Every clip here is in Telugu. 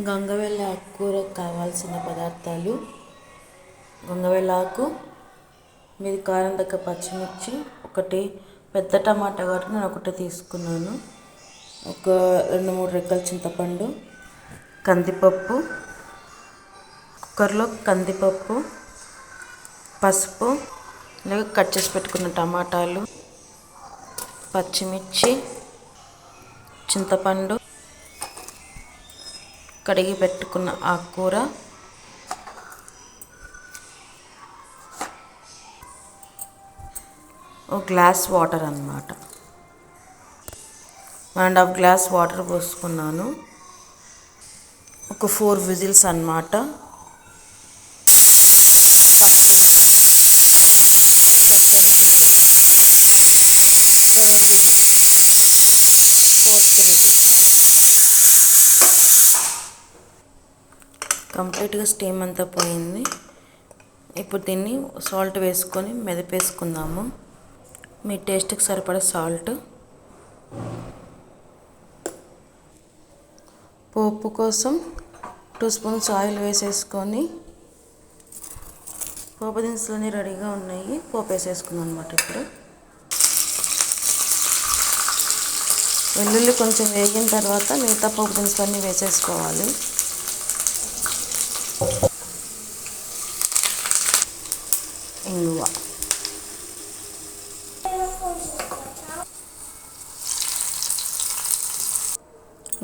గంగవెల్లి ఆకుకూరకు కావాల్సిన పదార్థాలు: గంగవెల్లి ఆకు, మీది కారం దగ్గర పచ్చిమిర్చి, ఒకటి పెద్ద టమాటా కాబట్టి నేను ఒకటి తీసుకున్నాను, ఒక 2-3 రెక్కల చింతపండు, కందిపప్పు, కుక్కర్లో కందిపప్పు, పసుపు, అలాగే కట్ చేసి పెట్టుకున్న టమాటాలు, పచ్చిమిర్చి, చింతపండు, కడిగి పెట్టుకున్న ఆకుకూర, ఒక గ్లాస్ వాటర్ అన్నమాట. 1.5 గ్లాస్ వాటర్ పోసుకున్నాను. ఒక 4 విజిల్స్ అన్నమాట. కంప్లీట్గా స్టీమ్ అంతా పోయింది. ఇప్పుడు దీన్ని సాల్ట్ వేసుకొని మెదిపేసుకుందాము. మీ టేస్ట్కి సరిపడా సాల్ట్. పోపు కోసం 2 స్పూన్స్ ఆయిల్ వేసేసుకొని, పోపు దినుసులన్నీ రెడీగా ఉన్నాయి, పోపు వేసేసుకుందాం అన్నమాట. ఇప్పుడు వెల్లుల్లి కొంచెం వేగిన తర్వాత మిగతా పోపు దినుసులన్నీ వేసేసుకోవాలి. ఇంగువ,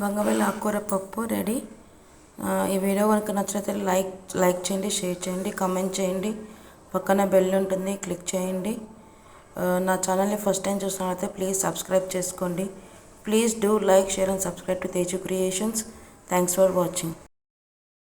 గంగవెల్లి ఆకుకూర పప్పు రెడీ. ఈ వీడియో కనుక నచ్చినట్లయితే లైక్ చేయండి, షేర్ చేయండి, కామెంట్ చేయండి. పక్కన బెల్ ఉంటుంది, క్లిక్ చేయండి. నా ఛానల్ని ఫస్ట్ టైం చూసినట్లయితే ప్లీజ్ సబ్స్క్రైబ్ చేసుకోండి. Please do like, share and subscribe to Teju creations. Thanks for watching.